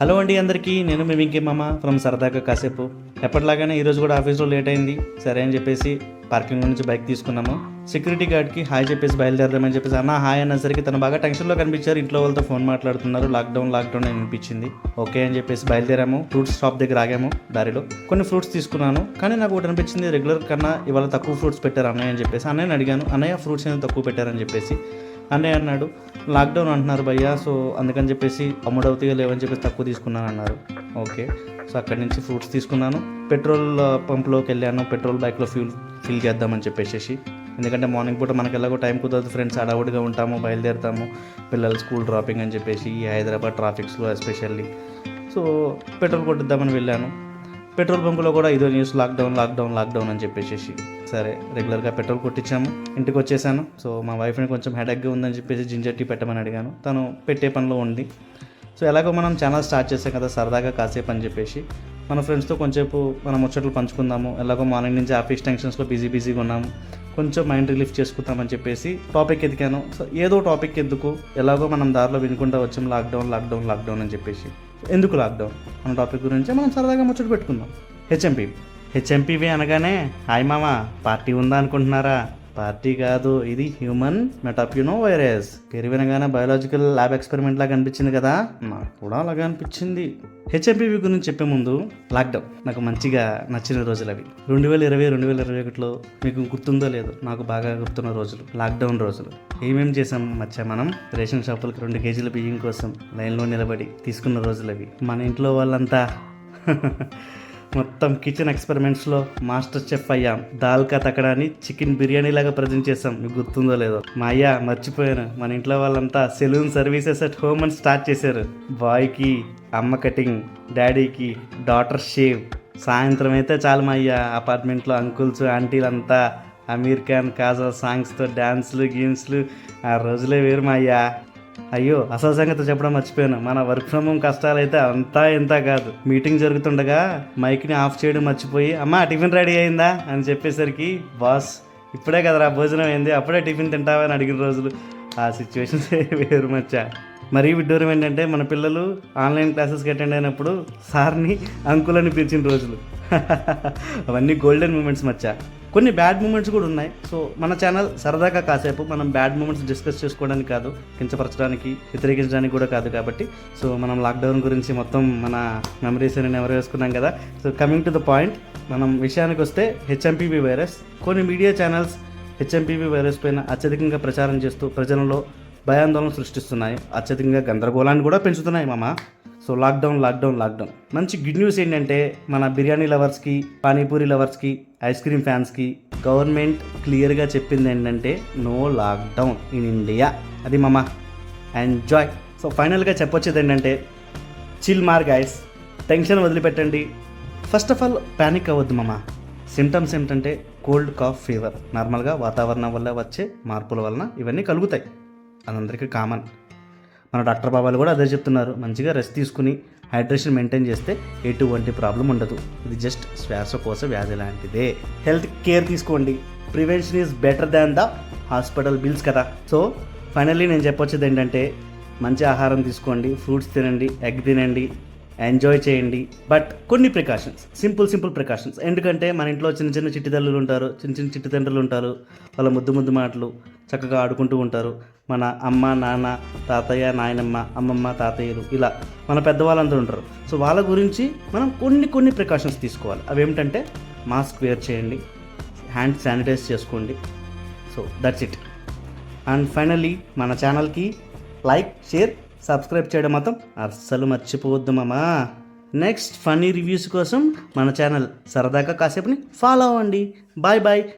Hello అండి అందరికీ, నేను మీ వెంకీ మామ ఫ్రమ్ సరదాగా కాసేపు. ఎప్పటిలాగానే ఈరోజు కూడా ఆఫీస్లో లేట్ అయింది. సరే అని చెప్పేసి పార్కింగ్ నుంచి బైక్ తీసుకున్నాము. సెక్యూరిటీ గార్డ్కి హాయ్ చెప్పేసి బయలుదేరదామని చెప్పేసి అన్న హాయ్ అన్నసరికి తను బాగా టెన్షన్లో కనిపించారు. ఇంట్లో వాళ్ళతో ఫోన్ మాట్లాడుతున్నారు. లాక్డౌన్ అని అనిపించింది. ఓకే అని చెప్పేసి బయలుదేరాము. ఫ్రూట్స్ షాప్ దగ్గర ఆగాము. దారిలో కొన్ని ఫ్రూట్స్ తీసుకున్నాను. కానీ నాకు ఒకటి అనిపించింది, రెగ్యులర్ కన్నా ఇవాళ తక్కువ ఫ్రూట్స్ పెట్టారు అన్నయ్య అని చెప్పేసి. అన్నయ్యని అడిగాను, అన్నయ్య ఫ్రూట్స్ ఏమైనా తక్కువ పెట్టారని చెప్పేసి. అన్నయ్య అన్నాడు, లాక్డౌన్ అంటున్నారు భయ్యా, సో అందుకని చెప్పేసి అమ్ముడవుతాయో లేవని చెప్పేసి తక్కువ తీసుకున్నాను అన్నారు. ఓకే, సో అక్కడి నుంచి ఫ్రూట్స్ తీసుకున్నాను. పెట్రోల్ పంప్లోకి వెళ్ళాను. పెట్రోల్ బైక్లో ఫిల్ చేద్దామని చెప్పేసి. ఎందుకంటే మార్నింగ్ పూట మనకి ఎలాగో టైం కుదరదు ఫ్రెండ్స్, అడవుడిగా ఉంటాము, బయలుదేరుతాము పిల్లలు స్కూల్ డ్రాపింగ్ అని చెప్పేసి ఈ హైదరాబాద్ ట్రాఫిక్స్లో ఎస్పెషల్లీ. సో పెట్రోల్ కొట్టిద్దామని వెళ్ళాను. పెట్రోల్ బంకులో కూడా ఇదో న్యూస్, లాక్డౌన్ అని చెప్పేసి. సరే రెగ్యులర్గా పెట్రోల్ కొట్టించాము. ఇంటికి వచ్చేసాను. సో మా వైఫ్ని కొంచెం హెడేక్గా ఉందని చెప్పేసి జింజర్ టీ పెట్టమని అడిగాను. తను పెట్టే పనిలో ఉంది. సో ఎలాగో మనం ఛానల్ స్టార్ట్ చేసాం కదా సరదాగా కాసేపు అని చెప్పేసి మన ఫ్రెండ్స్తో కొంచెంసేపు మనం ముచ్చట్లు పంచుకుందాము. ఎలాగో మార్నింగ్ నుంచి ఆఫీస్ టెన్షన్స్లో బిజీగా ఉన్నాము, కొంచెం మైండ్ రిలీఫ్ చేసుకుందామని చెప్పేసి టాపిక్ ఎదికాను. సో ఏదో టాపిక్ ఎందుకు, ఎలాగో మనం దారిలో వినుకుంటూ వచ్చాం లాక్డౌన్ అని చెప్పేసి. ఎందుకు లాక్డౌన్ మన టాపిక్ గురించి మనం సరదాగా ముచ్చట పెట్టుకుందాం. హెచ్ఎంపీవి అనగానే హాయ్ మామ పార్టీ ఉందా అనుకుంటున్నారా? పార్టీ కాదు, ఇది హ్యూమన్ మెటాప్యూనో వైరస్. పేరు వినగానే బయోలాజికల్ ల్యాబ్ ఎక్స్పెరిమెంట్ లాగా అనిపించింది కదా, నాకు కూడా అలాగే అనిపించింది. హెచ్ఎంపీవి గురించి చెప్పే ముందు, లాక్డౌన్ నాకు మంచిగా నచ్చిన రోజులు అవి. 2020-2021లో మీకు గుర్తుందో లేదో, నాకు బాగా గుర్తున్న రోజులు లాక్డౌన్ రోజులు. ఏమేమి చేసాం మచ్చా మనం? రేషన్ షాపులకి 2 కేజీల బియ్యం కోసం లైన్లో నిలబడి తీసుకున్న రోజులు అవి. మన ఇంట్లో వాళ్ళంతా మొత్తం కిచెన్ ఎక్స్పెరిమెంట్స్లో మాస్టర్ చెఫ్ అయ్యాం. దాల్కా తకడాని చికెన్ బిర్యానీ లాగా ప్రజెంట్ చేసాం. మీకు గుర్తుందో లేదో. మా అయ్య మర్చిపోయాను, మన ఇంట్లో వాళ్ళంతా సెలూన్ సర్వీసెస్ అట్ హోమ్ అని స్టార్ట్ చేశారు. బాయ్కి అమ్మ కటింగ్, డాడీకి డాటర్ షేవ్. సాయంత్రం అయితే చాలు మా అయ్య అపార్ట్మెంట్లో అంకుల్స్ ఆంటీలంతా అమీర్ ఖాన్ కాజల్ సాంగ్స్తో డ్యాన్స్లు గేమ్స్లు. ఆ రోజులే వేరు మా అయ్య. అయ్యో అసలు సంగతి చెప్పడం మర్చిపోయాను, మన వర్క్ ఫ్రమ్ హోమ్ కష్టాలు అయితే అంతా ఇంత కాదు. మీటింగ్ జరుగుతుండగా మైక్ని ఆఫ్ చేయడం మర్చిపోయి అమ్మా టిఫిన్ రెడీ అయిందా అని చెప్పేసరికి బాస్ ఇప్పుడే కదరా భోజనం అయింది, అప్పుడే టిఫిన్ తింటావా అని అడిగిన రోజులు. ఆ సిచ్యువేషన్స్ వేరు మచ్చా. మరీ విడ్డూరం ఏంటంటే మన పిల్లలు ఆన్లైన్ క్లాసెస్కి అటెండ్ అయినప్పుడు సార్ని అంకుల్ అని పిలిచిన రోజులు. అవన్నీ గోల్డెన్ మూమెంట్స్ మచ్చా. కొన్ని బ్యాడ్ మూమెంట్స్ కూడా ఉన్నాయి. సో మన ఛానల్ సరదాగా కాసేపు మనం బ్యాడ్ మూమెంట్స్ డిస్కస్ చేసుకోవడానికి కాదు, కించపరచడానికి వ్యతిరేకించడానికి కూడా కాదు. కాబట్టి సో మనం లాక్డౌన్ గురించి మొత్తం మన మెమరీస్ అని ఎవరు వేసుకున్నాం కదా. So coming to the point, మనం విషయానికి వస్తే హెచ్ఎంపీవి వైరస్. కొన్ని మీడియా ఛానల్స్ హెచ్ఎంపీవి వైరస్ పైన అత్యధికంగా ప్రచారం చేస్తూ ప్రజలలో భయాందోళన సృష్టిస్తున్నాయి, అత్యధికంగా గందరగోళాన్ని కూడా పెంచుతున్నాయి మామ. సో లాక్డౌన్ మంచి గుడ్ న్యూస్ ఏంటంటే మన బిర్యానీ లవర్స్కి, పానీపూరి లవర్స్కి, ఐస్ క్రీమ్ ఫ్యాన్స్కి గవర్నమెంట్ క్లియర్గా చెప్పింది ఏంటంటే నో లాక్డౌన్ ఇన్ ఇండియా. అది మామ, ఎంజాయ్. సో ఫైనల్గా చెప్పొచ్చేది ఏంటంటే చిల్ మార్ గైస్, టెన్షన్ వదిలిపెట్టండి. ఫస్ట్ ఆఫ్ ఆల్ ప్యానిక్ అవ్వద్దు మామ. సిమ్టమ్స్ ఏంటంటే కోల్డ్, కాఫ్, ఫీవర్. నార్మల్గా వాతావరణం వల్ల వచ్చే మార్పుల వలన ఇవన్నీ కలుగుతాయి, అదందరికీ కామన్. మన డాక్టర్ బాబాలు కూడా అదే చెప్తున్నారు, మంచిగా రెస్ట్ తీసుకుని హైడ్రేషన్ మెయింటైన్ చేస్తే ఎటువంటి ప్రాబ్లం ఉండదు. ఇది జస్ట్ శ్వాసకోశ వ్యాధి లాంటిదే. హెల్త్ కేర్ తీసుకోండి. Prevention is better than the hospital bills కదా. సో ఫైనల్లీ నేను చెప్పొచ్చేది ఏంటంటే మంచి ఆహారం తీసుకోండి, ఫ్రూట్స్ తినండి, ఎగ్ తినండి, ఎంజాయ్ చేయండి. బట్ కొన్ని ప్రికాషన్స్, సింపుల్ ప్రికాషన్స్. ఎందుకంటే మన ఇంట్లో చిన్న చిట్టితల్లులు ఉంటారు, చిన్న చిట్టితండ్రులు ఉంటారు. వాళ్ళ ముద్దు మాటలు చక్కగా ఆడుకుంటూ ఉంటారు. మన అమ్మ, నాన్న, తాతయ్య, నాయనమ్మ, అమ్మమ్మ, తాతయ్యలు, ఇలా మన పెద్దవాళ్ళందరూ ఉంటారు. సో వాళ్ళ గురించి మనం కొన్ని ప్రికాషన్స్ తీసుకోవాలి. అవి ఏమిటంటే మాస్క్ వేర్ చేయండి, హ్యాండ్ శానిటైజ్ చేసుకోండి. So that's it. And finally మన ఛానల్కి లైక్, షేర్, సబ్స్క్రైబ్ చేయడం మాత్రం అస్సలు మర్చిపోవద్దు మామా. నెక్స్ట్ ఫన్నీ రివ్యూస్ కోసం మన ఛానల్ సరదాగా కాసేపుని ఫాలో అవ్వండి. బాయ్.